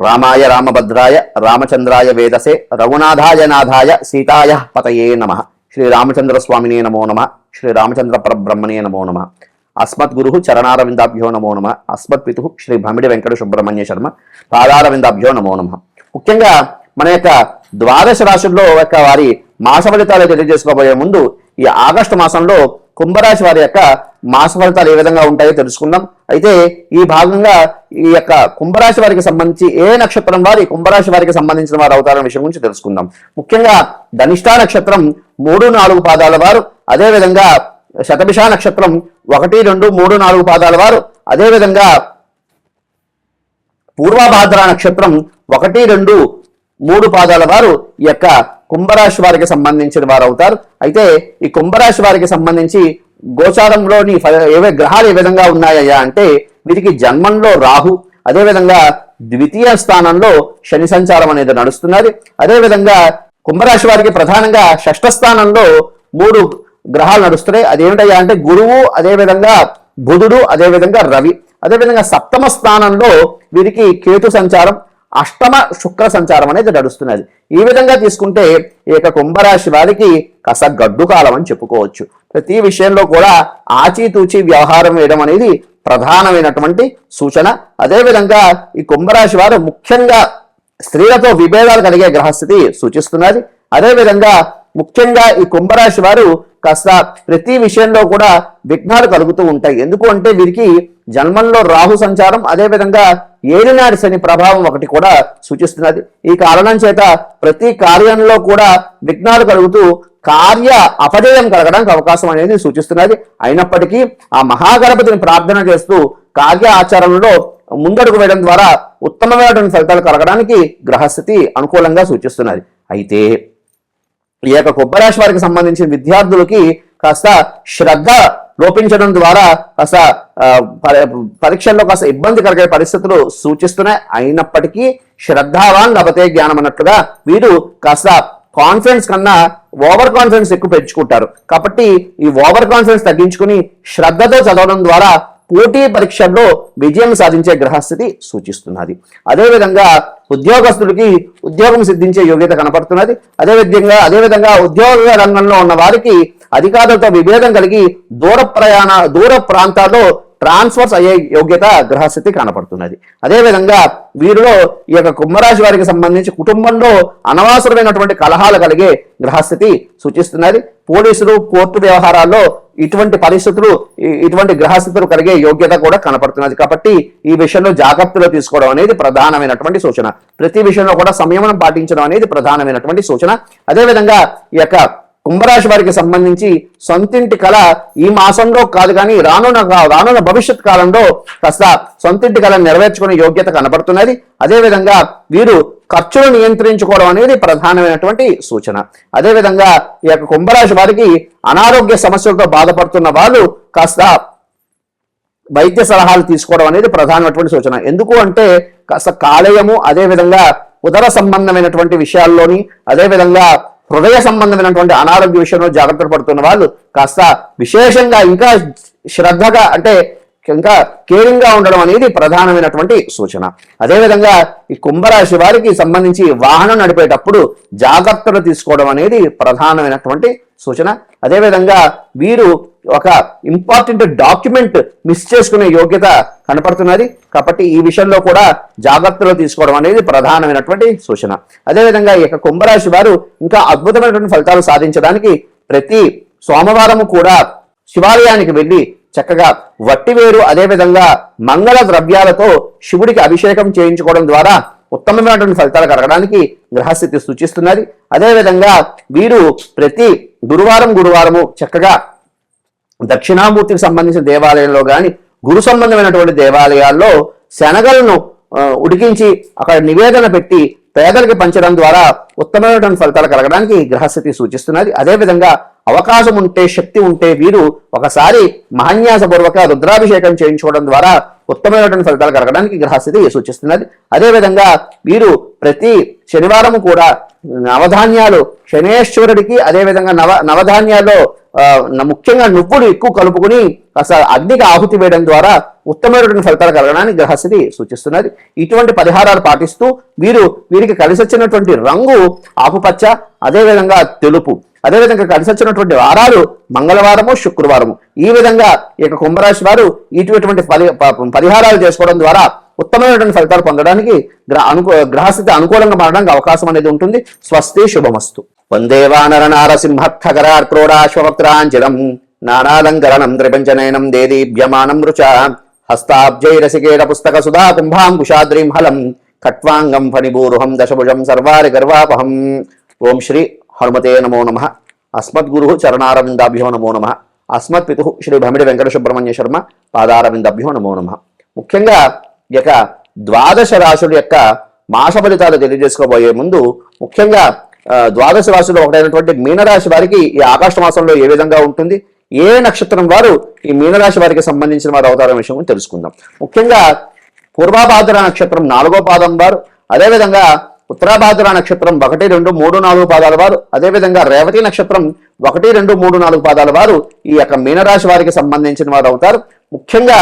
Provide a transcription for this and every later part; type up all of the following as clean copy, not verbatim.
రామాయ రామభద్రాయ రామచంద్రాయ వేదసే రఘునాథాయ నాథాయ సీతాయ పతయే నమః. శ్రీ రామచంద్ర స్వామినే నమో నమః. శ్రీ రామచంద్ర పరబ్రహ్మణే నమో నమః. అస్మద్గురు చరణారవిందాభ్యో నమో నమః. అస్మత్పితు శ్రీ భమిడి వెంకట సుబ్రహ్మణ్య శర్మ పాదారవిందాభ్యో నమో నమః. ముఖ్యంగా మన యొక్క ద్వాదశ రాశుల్లో యొక్క వారి మాస ఫలితాలు తెలియజేసుకోబోయే ముందు ఈ ఆగస్టు మాసంలో కుంభరాశి వారి యొక్క మాస ఫలితాలు ఏ విధంగా ఉంటాయో తెలుసుకుందాం. అయితే ఈ భాగంగా ఈ యొక్క కుంభరాశి వారికి సంబంధించి ఏ నక్షత్రం వారి కుంభరాశి వారికి సంబంధించిన వారు అవుతారనే విషయం గురించి తెలుసుకుందాం. ముఖ్యంగా ధనిష్ఠా నక్షత్రం 3-4 పాదాల వారు, అదేవిధంగా శతభిష నక్షత్రం 1, 2, 3, 4 పాదాల వారు, అదేవిధంగా పూర్వభాద్ర నక్షత్రం 1, 2, 3 పాదాల వారు ఈ యొక్క కుంభరాశి వారికి సంబంధించిన వారు అవుతారు. అయితే ఈ కుంభరాశి వారికి సంబంధించి గోచారంలోని గ్రహాలు ఏ విధంగా ఉన్నాయా అంటే వీరికి జన్మంలో రాహు, అదేవిధంగా ద్వితీయ స్థానంలో శని సంచారం అనేది నడుస్తున్నది. అదేవిధంగా కుంభరాశి వారికి ప్రధానంగా షష్ఠ స్థానంలో 3 గ్రహాలు నడుస్తున్నాయి. అదేమిటయ్యా అంటే గురువు, అదేవిధంగా బుధుడు, అదేవిధంగా రవి. అదేవిధంగా సప్తమ స్థానంలో వీరికి కేతు సంచారం, అష్టమ శుక్ర సంచారం అనేది నడుస్తున్నది. ఈ విధంగా తీసుకుంటే ఈ యొక్క కుంభరాశి వారికి కాస్త గడ్డు కాలం అని చెప్పుకోవచ్చు. ప్రతి విషయంలో కూడా ఆచితూచి వ్యవహారం వేయడం అనేది ప్రధానమైనటువంటి సూచన. అదేవిధంగా ఈ కుంభరాశి వారు ముఖ్యంగా స్త్రీలతో విభేదాలు కలిగే గ్రహస్థితి సూచిస్తున్నది. అదేవిధంగా ముఖ్యంగా ఈ కుంభరాశి వారు కాస్త ప్రతి విషయంలో కూడా విఘ్నాలు కలుగుతూ ఉంటాయి. ఎందుకు అంటే వీరికి జన్మంలో రాహు సంచారం, అదేవిధంగా ఏలినాటి శని ప్రభావం ఒకటి కూడా సూచిస్తున్నది. ఈ కారణం చేత ప్రతి కార్యంలో కూడా విఘ్నాలు కలుగుతూ కార్య అపజయం కలగడానికి అవకాశం అనేది సూచిస్తున్నది. అయినప్పటికీ ఆ మహాగణపతిని ప్రార్థన చేస్తూ కార్య ఆచరణలో ముందడుగు వేయడం ద్వారా ఉత్తమమైనటువంటి ఫలితాలు కలగడానికి గ్రహస్థితి అనుకూలంగా సూచిస్తున్నది. అయితే ఈ యొక్క కుంభరాశి వారికి సంబంధించిన విద్యార్థులకి కాస్త శ్రద్ధ లోపించడం ద్వారా కాస్త పరీక్షల్లో కాస్త ఇబ్బంది కలిగే పరిస్థితులు సూచిస్తున్నాయి. అయినప్పటికీ శ్రద్ధావాన్ లభతే జ్ఞానం అన్నట్లుగా వీరు కాస్త కాన్ఫిడెన్స్ కన్నా ఓవర్ కాన్ఫిడెన్స్ ఎక్కువ పెంచుకుంటారు. కాబట్టి ఈ ఓవర్ కాన్ఫిడెన్స్ తగ్గించుకుని శ్రద్ధతో చదవడం ద్వారా పోటీ పరీక్షల్లో విజయం సాధించే గ్రహస్థితి సూచిస్తున్నది. అదేవిధంగా ఉద్యోగస్తులకి ఉద్యోగం సిద్ధించే యోగ్యత కనపడుతున్నది. అదేవిధంగా ఉద్యోగ రంగంలో ఉన్న వారికి అధికారులతో విభేదం కలిగి దూర ప్రాంతాల్లో ట్రాన్స్ఫర్స్ అయ్యే యోగ్యత గ్రహస్థితి కనపడుతున్నది. అదేవిధంగా వీరిలో ఈ యొక్క కుంభరాశి వారికి సంబంధించి కుటుంబంలో అనవసరమైనటువంటి కలహాలు కలిగే గ్రహస్థితి సూచిస్తున్నది. పోలీసులు, కోర్టు వ్యవహారాల్లో ఇటువంటి గ్రహస్థితులు కలిగే యోగ్యత కూడా కనపడుతున్నది. కాబట్టి ఈ విషయంలో జాగ్రత్తలు తీసుకోవడం అనేది ప్రధానమైనటువంటి సూచన. ప్రతి విషయంలో కూడా సంయమనం పాటించడం అనేది ప్రధానమైనటువంటి సూచన. అదేవిధంగా ఈ యొక్క కుంభరాశి వారికి సంబంధించి సొంతింటి కళ ఈ మాసంలో కాదు కానీ రానున్న భవిష్యత్ కాలంలో కాస్త సొంతింటి కళను నెరవేర్చుకునే యోగ్యత కనబడుతున్నది. అదేవిధంగా వీరు ఖర్చులు నియంత్రించుకోవడం అనేది ప్రధానమైనటువంటి సూచన. అదేవిధంగా ఈ యొక్క కుంభరాశి వారికి అనారోగ్య సమస్యలతో బాధపడుతున్న వాళ్ళు కాస్త వైద్య సలహాలు తీసుకోవడం అనేది ప్రధానమైనటువంటి సూచన. ఎందుకు అంటే కాస్త కాలేయము, అదేవిధంగా ఉదర సంబంధమైనటువంటి విషయాల్లోని, అదేవిధంగా హృదయ సంబంధమైనటువంటి అనారోగ్య విషయంలో జాగ్రత్త పడుతున్న వాళ్ళు కాస్త విశేషంగా ఇంకా శ్రద్ధగా అంటే ఇంకా కేరింగ్ గా ఉండడం అనేది ప్రధానమైనటువంటి సూచన. అదేవిధంగా ఈ కుంభరాశి వారికి సంబంధించి వాహనం నడిపేటప్పుడు జాగ్రత్తలు తీసుకోవడం అనేది ప్రధానమైనటువంటి సూచన. అదేవిధంగా వీరు ఒక ఇంపార్టెంట్ డాక్యుమెంట్ మిస్ చేసుకునే యోగ్యత కనపడుతున్నది. కాబట్టి ఈ విషయంలో కూడా జాగ్రత్తలు తీసుకోవడం అనేది ప్రధానమైనటువంటి సూచన. అదేవిధంగా ఈ యొక్క కుంభరాశి వారు ఇంకా అద్భుతమైనటువంటి ఫలితాలు సాధించడానికి ప్రతి సోమవారము కూడా శివాలయానికి వెళ్ళి చక్కగా వట్టివేరు, అదేవిధంగా మంగళ ద్రవ్యాలతో శివుడికి అభిషేకం చేయించుకోవడం ద్వారా ఉత్తమమైనటువంటి ఫలితాలు కలగడానికి గ్రహస్థితి సూచిస్తున్నది. అదేవిధంగా వీరు ప్రతి గురువారము చక్కగా దక్షిణామూర్తికి సంబంధించిన దేవాలయంలో కానీ గురు సంబంధమైనటువంటి దేవాలయాల్లో శనగలను ఉడికించి అక్కడ నివేదన పెట్టి పేదలకి పంచడం ద్వారా ఉత్తమమైనటువంటి ఫలితాలు కలగడానికి గ్రహస్థితి సూచిస్తున్నది. అదేవిధంగా అవకాశం ఉంటే, శక్తి ఉంటే వీరు ఒకసారి మహాన్యాసపూర్వక రుద్రాభిషేకం చేయించుకోవడం ద్వారా ఉత్తమమైనటువంటి ఫలితాలు కలగడానికి గ్రహస్థితి సూచిస్తున్నది. అదేవిధంగా వీరు ప్రతి శనివారం కూడా నవధాన్యాలు శనేశ్వరుడికి, అదేవిధంగా నవధాన్యాల్లో ముఖ్యంగా నువ్వులు ఎక్కువ కలుపుకుని కాస్త అగ్నికి ఆహుతి వేయడం ద్వారా ఉత్తమమైనటువంటి ఫలితాలు కలగడానికి గ్రహస్థితి సూచిస్తున్నది. ఇటువంటి పరిహారాలు పాటిస్తూ వీరికి కలిసి వచ్చినటువంటి రంగు ఆకుపచ్చ, అదేవిధంగా తెలుపు, అదేవిధంగా కలిసి వచ్చినటువంటి వారాలు మంగళవారము, శుక్రవారము. ఈ విధంగా ఈ కుంభరాశి వారు ఇటువంటి పరిహారాలు చేసుకోవడం ద్వారా ఉత్తమమైనటువంటి ఫలితాలు పొందడానికి గ్రహస్థితి అనుకూలంగా మారడానికి అవకాశం అనేది ఉంటుంది. స్వస్తి, శుభమస్తు. వందే వానర నారసింహ ఖగరాక్రోడాశ్వక్రాంచలం నానాలంకరణం త్రిపంచనయనం దేదీప్యమానం రుచ హస్తాబ్జైరసికేట పుస్తక సుధా కుంభాంకుశాద్రీం హలం ఖట్వాంగం ఫణిభూరుహం దశభుజం సర్వారి గర్వాపహం. ఓం శ్రీ హనుమతే నమో నమః. అస్మద్గురు చరణారవిందాభ్యో నమో నమః. అస్మత్పితు శ్రీ భమిడి వెంకట సుబ్రహ్మణ్య శర్మ పాదారవిందాభ్యో నమో నమః. ముఖ్యంగా ఈ యొక్క ద్వాదశ రాశుల యొక్క మాస ఫలితాలు తెలియజేసుకోబోయే ముందు ముఖ్యంగా ద్వాదశ రాశులు ఒకటైనటువంటి మీనరాశి వారికి ఈ ఆగస్టు మాసంలో ఏ విధంగా ఉంటుంది, ఏ నక్షత్రం వారు ఈ మీనరాశి వారికి సంబంధించిన వారు అవతారం విషయం తెలుసుకుందాం. ముఖ్యంగా పూర్వభాద్ర నక్షత్రం 4వ పాదం వారు, అదేవిధంగా ఉత్తరాభాద్ర నక్షత్రం 1, 2, 3, 4 పాదాల వారు, అదేవిధంగా రేవతి నక్షత్రం 1, 2, 3, 4 పాదాల వారు ఈ యొక్క మీనరాశి వారికి సంబంధించిన వారు అవుతారు. ముఖ్యంగా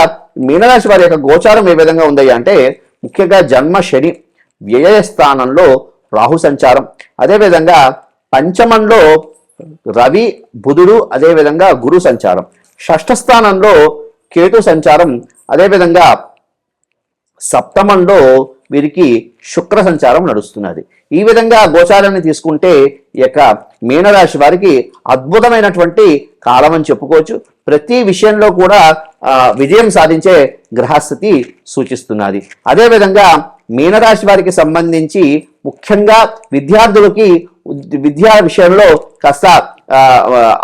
మీనరాశి వారి యొక్క గోచారం ఏ విధంగా ఉంది అంటే ముఖ్యంగా జన్మ శని, వ్యయ స్థానంలో రాహు సంచారం, అదేవిధంగా పంచమంలో రవి, బుధుడు, అదేవిధంగా గురు సంచారం, షష్ఠ స్థానంలో కేతు సంచారం, అదేవిధంగా సప్తమంలో వీరికి శుక్ర సంచారం నడుస్తున్నది. ఈ విధంగా గోచారాన్ని తీసుకుంటే ఈ యొక్క మీనరాశి వారికి అద్భుతమైనటువంటి కాలం అని చెప్పుకోవచ్చు. ప్రతి విషయంలో కూడా విజయం సాధించే గ్రహస్థితి సూచిస్తున్నది. అదేవిధంగా మీనరాశి వారికి సంబంధించి ముఖ్యంగా విద్యార్థులకి విద్యా విషయంలో కాస్త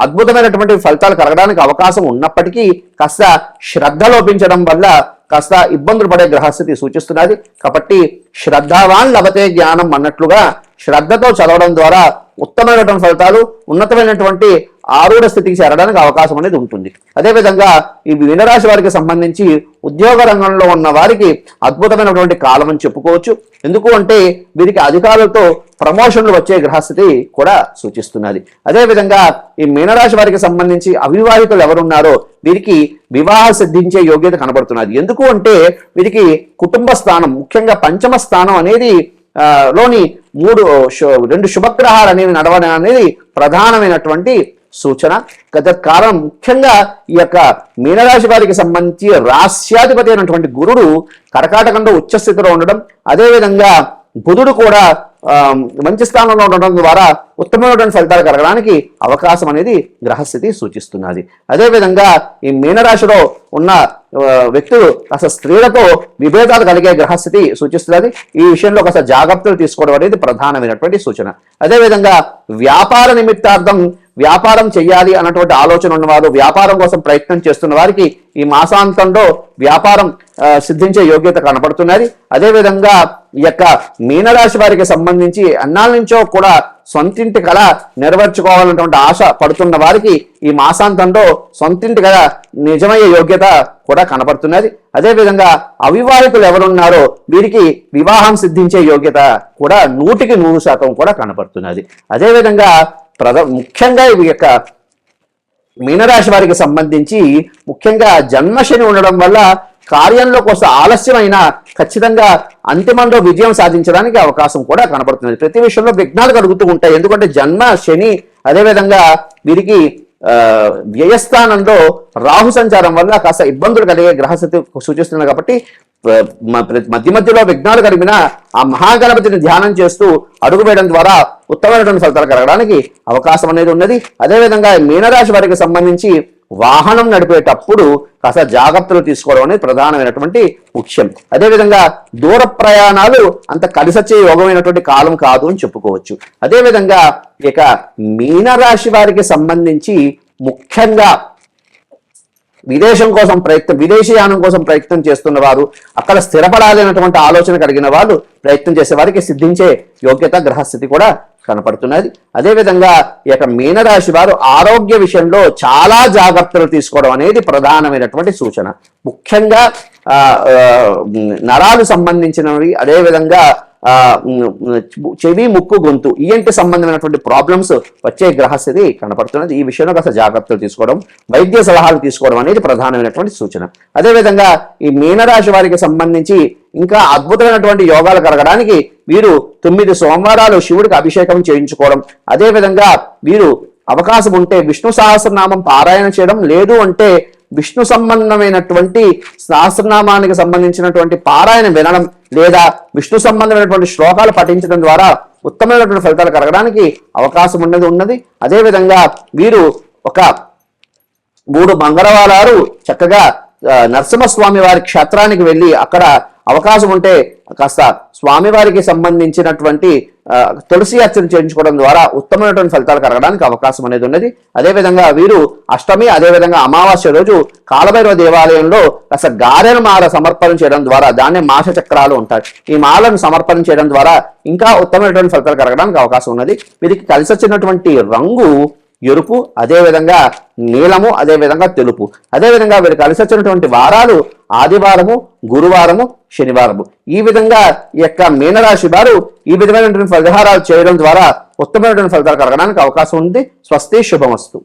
అద్భుతమైనటువంటి ఫలితాలు కలగడానికి అవకాశం ఉన్నప్పటికీ కాస్త శ్రద్ధ లోపించడం వల్ల కాస్త ఇబ్బందులు పడే గ్రహస్థితి సూచిస్తున్నది. కాబట్టి శ్రద్ధావాన్ లభతే జ్ఞానం అన్నట్లుగా శ్రద్ధతో చదవడం ద్వారా ఉత్తమమైనటువంటి ఫలితాలు, ఉన్నతమైనటువంటి ఆరూఢ స్థితికి చేరడానికి అవకాశం అనేది ఉంటుంది. అదేవిధంగా ఈ మీనరాశి వారికి సంబంధించి ఉద్యోగ రంగంలో ఉన్న వారికి అద్భుతమైనటువంటి కాలం అని చెప్పుకోవచ్చు. ఎందుకు అంటే వీరికి అధికారులతో ప్రమోషన్లు వచ్చే గ్రహస్థితి కూడా సూచిస్తున్నది. అదేవిధంగా ఈ మీనరాశి వారికి సంబంధించి అవివాహితులు ఎవరున్నారో వీరికి వివాహ సిద్ధించే యోగ్యత కనబడుతున్నది. ఎందుకు అంటే వీరికి కుటుంబ స్థానం, ముఖ్యంగా పంచమ స్థానం అనేది లోని 2 శుభగ్రహాలు అనేవి నడవడం అనేది ప్రధానమైనటువంటి సూచన. గత కాలం ముఖ్యంగా ఈ యొక్క మీనరాశి వారికి సంబంధించి రాస్యాధిపతి అయినటువంటి గురుడు కర్కాటకంలో ఉచ్చస్థితిలో ఉండడం, అదేవిధంగా బుధుడు కూడా మంచి స్థానంలో ఉండడం ద్వారా ఉత్తమమైనటువంటి ఫలితాలు కలగడానికి అవకాశం అనేది గ్రహస్థితి సూచిస్తున్నది. అదేవిధంగా ఈ మీనరాశిలో ఉన్న వ్యక్తులు కాస్త స్త్రీలతో విభేదాలు కలిగే గ్రహస్థితి సూచిస్తున్నది. ఈ విషయంలో కాస్త జాగ్రత్తలు తీసుకోవడం అనేది ప్రధానమైనటువంటి సూచన. అదేవిధంగా వ్యాపార నిమిత్తార్థం వ్యాపారం చేయాలి అన్నటువంటి ఆలోచన ఉన్నవారు, వ్యాపారం కోసం ప్రయత్నం చేస్తున్న వారికి ఈ మాసాంతంలో వ్యాపారం సిద్ధించే యోగ్యత కనపడుతున్నది. అదేవిధంగా ఈ యొక్క మీనరాశి వారికి సంబంధించి అన్నాళ్ళ నుంచో కూడా సొంతింటి కళ నెరవేర్చుకోవాలన్నటువంటి ఆశ పడుతున్న వారికి ఈ మాసాంతంలో సొంతింటి కళ నిజమయ్యే యోగ్యత కూడా కనపడుతున్నది. అదేవిధంగా అవివాహితులు ఎవరున్నారో వీరికి వివాహం సిద్ధించే యోగ్యత కూడా 100% కూడా కనపడుతున్నది. అదేవిధంగా ముఖ్యంగా ఈ యొక్క మీనరాశి వారికి సంబంధించి ముఖ్యంగా జన్మశని ఉండడం వల్ల కార్యంలో కొంత ఆలస్యమైన ఖచ్చితంగా అంతిమంలో విజయం సాధించడానికి అవకాశం కూడా కనబడుతుంది. ప్రతి విషయంలో విఘ్నాలు కలుగుతూ ఉంటాయి. ఎందుకంటే జన్మ శని, అదేవిధంగా వీరికి వ్యయస్థానంలో రాహు సంచారం వల్ల కాస్త ఇబ్బందులు కలిగే గ్రహస్థితి సూచిస్తుంది. కాబట్టి మధ్యలో విఘ్నాలు కలిగిన ఆ మహాగణపతిని ధ్యానం చేస్తూ అడుగు వేయడం ద్వారా ఉత్తమమైనటువంటి ఫలితాలు కలగడానికి అవకాశం అనేది ఉన్నది. అదేవిధంగా మీనరాశి వారికి సంబంధించి వాహనం నడిపేటప్పుడు కాస్త జాగ్రత్తలు తీసుకోవడం అనేది ప్రధానమైనటువంటి ముఖ్యం. అదేవిధంగా దూర ప్రయాణాలు అంత కలిసొచ్చే యోగమైనటువంటి కాలం కాదు అని చెప్పుకోవచ్చు. అదేవిధంగా ఇక మీనరాశి వారికి సంబంధించి ముఖ్యంగా విదేశీయానం కోసం ప్రయత్నం చేస్తున్న వారు, అక్కడ స్థిరపడాలి అనేటువంటి ఆలోచన కలిగిన వాళ్ళు ప్రయత్నం చేసే వారికి సిద్ధించే యోగ్యత గ్రహస్థితి కూడా కనపడుతున్నది. అదేవిధంగా ఈ యొక్క మీనరాశి వారు ఆరోగ్య విషయంలో చాలా జాగ్రత్తలు తీసుకోవడం అనేది ప్రధానమైనటువంటి సూచన. ముఖ్యంగా నరాలు సంబంధించినవి, అదేవిధంగా చెవి, ముక్కు, గొంతు, ఈఎన్టీ సంబంధమైనటువంటి ప్రాబ్లమ్స్ వచ్చే గ్రహస్థితి కనపడుతున్నది. ఈ విషయంలో కాస్త జాగ్రత్తలు తీసుకోవడం, వైద్య సలహాలు తీసుకోవడం అనేది ప్రధానమైనటువంటి సూచన. అదేవిధంగా ఈ మీనరాశి వారికి సంబంధించి ఇంకా అద్భుతమైనటువంటి యోగాలు కలగడానికి వీరు 9 సోమవారాలు శివుడికి అభిషేకం చేయించుకోవడం, అదేవిధంగా వీరు అవకాశం ఉంటే విష్ణు సహస్రనామం పారాయణ చేయడం, లేదు అంటే విష్ణు సంబంధమైనటువంటి సహస్రనామానికి సంబంధించినటువంటి పారాయణ వినడం, లేదా విష్ణు సంబంధమైనటువంటి శ్లోకాలు పఠించడం ద్వారా ఉత్తమమైనటువంటి ఫలితాలు కలగడానికి అవకాశం ఉన్నది. అదేవిధంగా వీరు ఒక 3 మంగళవారాలు చక్కగా నరసింహస్వామి వారి క్షేత్రానికి వెళ్ళి అక్కడ అవకాశం ఉంటే కాస్త స్వామివారికి సంబంధించినటువంటి తులసి అర్చన చేయించుకోవడం ద్వారా ఉత్తమమైనటువంటి ఫలితాలు కలగడానికి అవకాశం అనేది ఉన్నది. అదేవిధంగా వీరు అష్టమి, అదేవిధంగా అమావాస్య రోజు కాలభైరవ దేవాలయంలో కాస్త గారెల మాల సమర్పణ చేయడం ద్వారా, దాన్నే మాస చక్రాలు ఉంటాయి, ఈ మాలను సమర్పణ చేయడం ద్వారా ఇంకా ఉత్తమమైనటువంటి ఫలితాలు కలగడానికి అవకాశం ఉన్నది. వీరికి కలిసి వచ్చినటువంటి రంగు ఎరుపు, అదేవిధంగా నీలము, అదేవిధంగా తెలుపు. అదేవిధంగా వీరు కలిసి వచ్చినటువంటి వారాలు ఆదివారము, గురువారము, శనివారము. ఈ విధంగా ఈ యొక్క మీనరాశి వారు ఈ విధమైనటువంటి పరిహారాలు చేయడం ద్వారా ఉత్తమమైనటువంటి ఫలితాలు కలగడానికి అవకాశం ఉంది. స్వస్తి, శుభమస్తు.